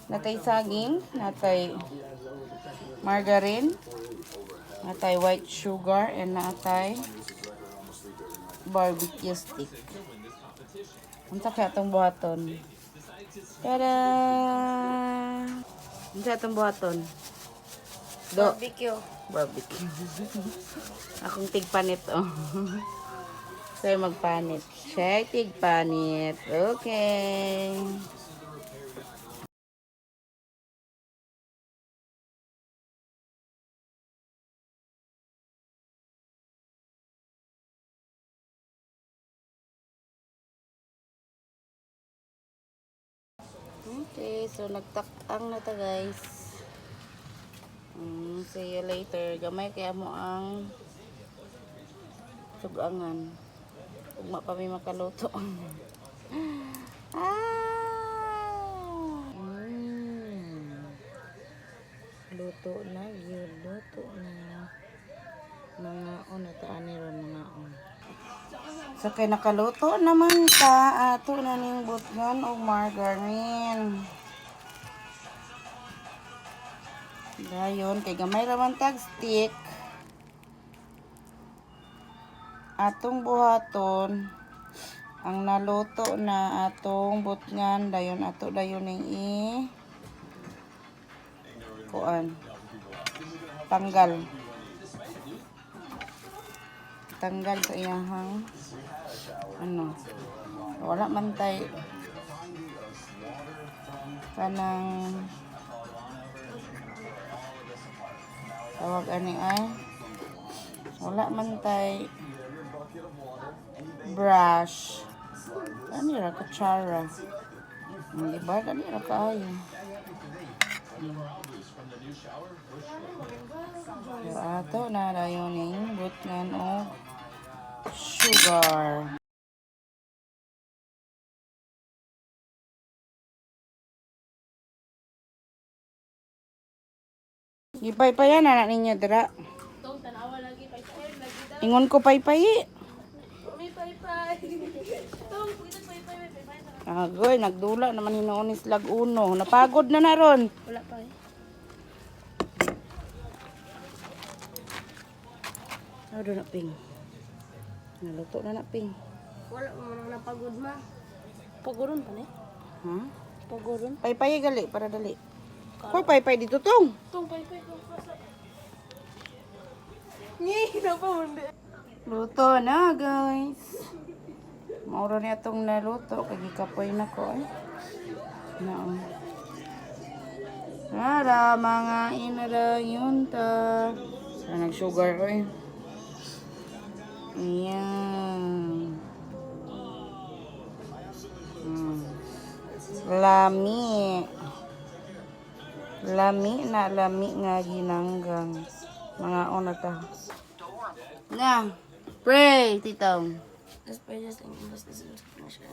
Natay saging, natay margarine, natay white sugar, and natay barbecue stick. Unsa kaya itong buhaton? Tada! Unsa itong buhaton? Barbecue. Barbecue. Akong tigpanit, oh. Sa'yo magpanit. Siya tigpanit. Okay. Okay, so nagtakang na ta guys. See you later. Gamay kaya mo ang sugangan. Ugma pa may makaluto. Luto na, yun. Luto na. Mga on, ito aniron mga on. So, kay nakaluto naman ta, ato na ning butgan o margarine. Dayon, kay gamay raman tag stick. Atong buhaton, ang naluto na atong butgan, dayon ato dayon ning kuan. Tanggal sa iyahang ano, wala man tay kanang tawag ani ay wala man tay brush ani ra kutsara hindi ba ani ra kaayo so ato na dayon ning butgan og sugar. Gipay-payan anak ninyo dira. Tong tanawa lagi paypay lagi. Ingon ko pay-payi. May paypay. Tong kita paypay. Agoy, nagdula naman hinuon is lag uno. Napagod na ron. Wala pa eh. Ano na ping? Naluto na na ping. Wala mo napagod ma. Pagoron pa ni. Ha? Pagoron. Pay-payi gali para dali. Hoy, pay-pay dito tong. Tong paypay tong pasa. Ni na pa mundi. Luto na, guys. Maura niya itong naluto. Kagikapoy na ko, eh. No. Para, mga inara yun ta. Sa nag-sugar ko, eh. Ayan. Lami. Lami nga ginanggang. Mga ona ta. Na, pray, titaw. Let's pray this thing. This is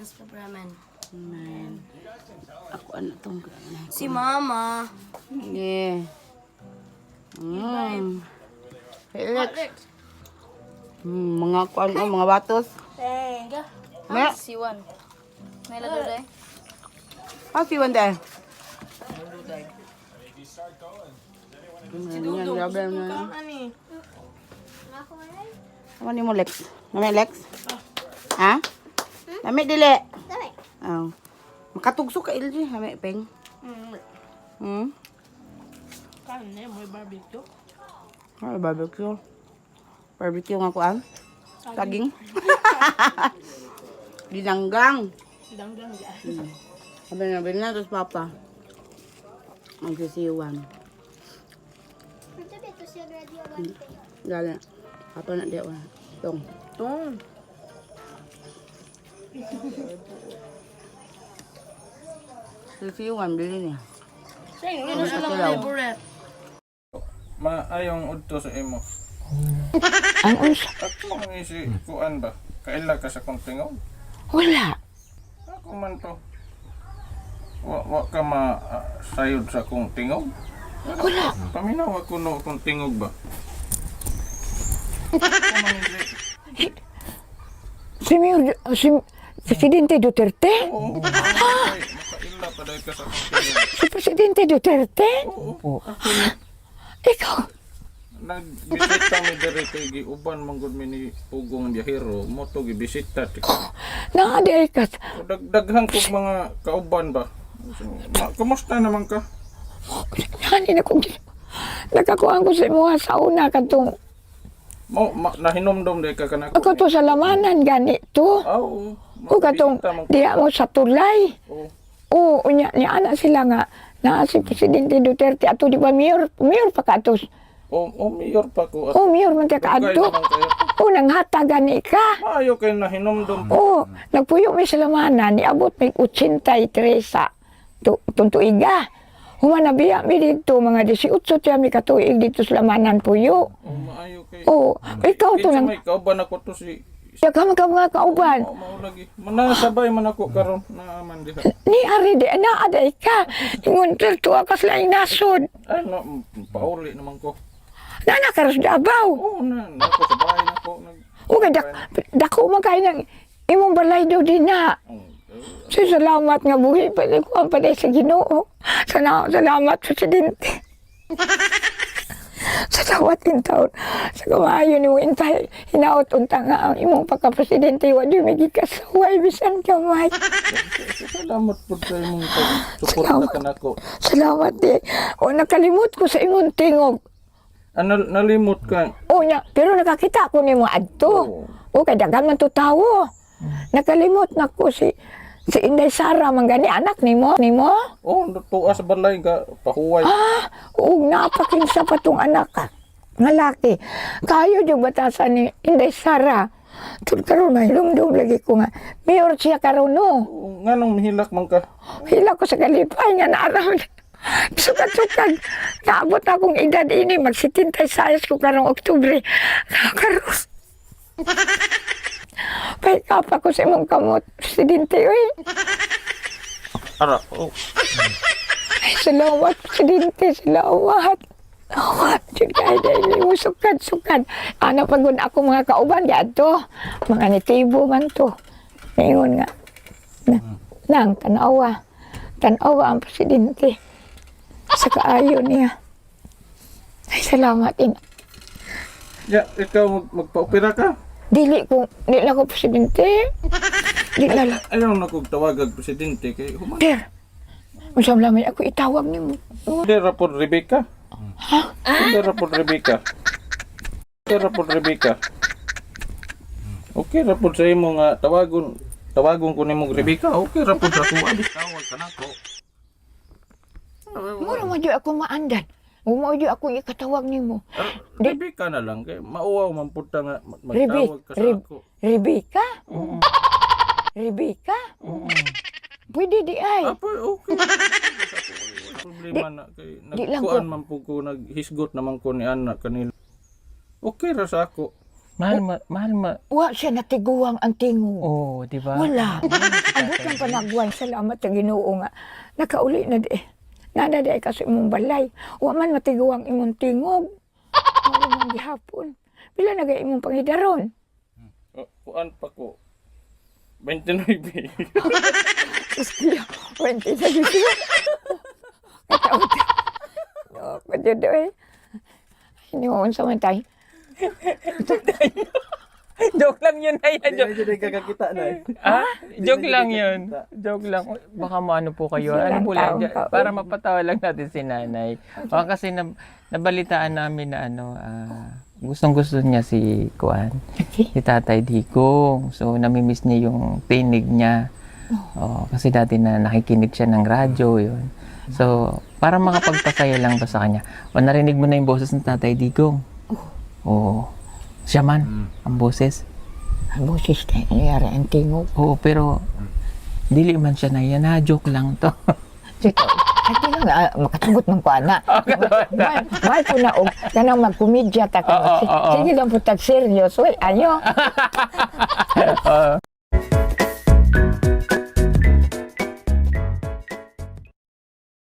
Instagram. Man. Ako ano tong Si mama. yeah. Relax. Mga kuan mga batos. Tenga. Me. Siwan. May ladoy. Ah, si Wanda. Si Yan, Dudong. grabe Gusto na. ka ani. Ano ni mo, Lex? Nami, Lex? Ha? Nami, dili? Oh. Makatugso ka, LG. Nami, Peng. Kan na mo barbecue. Ay, barbecue. Barbecue nga kuan. Saging. Dinanggang. Danggang ya. Sabi na, tapos papa. Magsisiwan. Dali. Papa na diya. Tong. Tong. Sisiwan, bili niya. Say, ano sa lang favorite? Maayong udto sa imo. Ano siya? Ako ang isi kuan ba? Kaila ka sa kong tingog? Wala. Ako man to. Wa ka sayod sa kong tingog? Wala. Paminaw ako no kong tingog ba? Ako man isi. Si Presidente Duterte? Oo. Makaila pa dahil ka sa kong tingog. Si Presidente Presidente Duterte? Opo. Ikaw? Nagbisita mi diri kay giuban man gud mi ni Pugong Biyahero mo to gibisita. Naaday ka. Dagdaghang kog mga kauban ba. Kumusta naman ka? Hani na kong nakakuhaan ko sa mga sauna katong Mo nahinomdom day ka kanako. ako to sa lamanan ganito. Oo. O katong diya mo sa tulay. Oo. O unya ni ana sila nga na si Presidente Duterte ato di ba mayor pa katos. O mayor pa ko. O mayor man ka Dugay adto. naman kayo. O nanghata gani ka. Maayo kay nahinomdom. O nagpuyo mi sa lamanan ni abot may 83 sa tuntuiga. Humana biya mi dito mga 18 tiya mi katuig dito sa lamanan puyo. O maayo kay. O ikaw to Kinsa nang may kauban ako to si yakam ka mga kauban. mao lagi. Manasabay man ako karon naaman diha. Ni ari de na aday ka. Ingon tuwa ka sa laing nasod. Ay no, pauli naman ko. Nana karos Davao. Oo na, nako sa bahay nako nag. O dako magkay ng imong balay daw din na. So, salamat nga buhi pa ko ang paday sa Ginoo. Salamat Presidente. Salamat in taon. Sa kamayo ni mo intay hinaot unta nga ang imong pagka-presidente wa di may gikasaway bisan kamay. Salamat po sa imong pag-suporta kanako. Salamat di. O nakalimot ko sa imong tingog. Nalimot ka. O nya, pero nakakita ko nimo adto. O kay daghan man to tawo. Nakalimot na ko si Inday Sara manggani anak nimo. Oh, tuwa sa balay ka pahuway. O napakinsa pa tong anak ka. Nga laki. Kayo yung batasan ni Inday Sara. Tud karon na hilumdum lagi ko nga. Mayor siya karon no. Nganong mihilak man ka? Hila ko sa kalipay nga naaraw. Sukat-sukat. Naabot akong edad ini. Mag-76 ko karong Oktubre. Karon. Paikap ako sa imong kamot, Presidente. Uy. Ara, oh. Ay, salamat, Presidente. Salamat. Salamat. Sige, dahil mo sukat-sukat. Ano pagod ako mga kauban to. Mga nitibo man to. Ngayon nga. Nang tanawa. Tanawa ang Presidente. Sa kaayo niya. Ay, salamat. Ya, ikaw magpa-opera ka? Dili lang ko Presidente. Dili lang. Ayaw na kong tawagag presidente kay human. Der. Masam lamay ako itawag ni mo. Hindi rapor Rebecca. Ha? Hindi rapor Rebecca. Hindi rapor Rebecca. Okay rapor sa imo nga tawagon ko nimo Rebecca. Okay rapor sa kuha di tawag kanako. Mura mo di ako maandan. Mo di ako ikatawag nimo. Rebecca na lang kay mauwaw man pud ta nga magtawag ka sa ako. Rebecca? Rebecca? Pwede di ay. Apa okay. Problema na kay di lang nagkuan man pud ko naghisgot naman ko ni anak kanila. Okay ra sa ako. Mahal ma. Wa siya natiguang ang tingog. Oh, di ba? Wala. Abot ng panagway. Salamat sa Ginoo nga. Nakauli na di. Nada di kasi imong balay. Wa man matiguang imong tingog. Ano man gihapon. Pila na imong panghidaron? Kuan pa ko. 29. Istiyo. 20 na dito. Kataot. No, padyo eh. Iniwaon sa matay. Joke lang yun, ay. Hindi kakakita na. Ah? Joke lang yun. Joke lang. Baka maano po kayo. Ano po lang, para mapatawa lang natin si nanay. Baka kasi nabalitaan namin na gustong-gusto niya si Kuan, si Tatay Digong. So, namimiss niya yung tinig niya. Oh, kasi dati na nakikinig siya ng radyo, yun. So, para makapagpasaya lang to sa kanya. O, narinig mo na yung boses ng Tatay Digong? Oo. Siya man, ang boses. Ang boses na nangyari ang tingog. Oo, pero dili man siya na yan. Joke lang to. Sige. Ay, di lang, makatagot ng kuana. Mahal po na, ganang magkomedya ta ka. Sige lang po, tag-serious. Uy, ayo.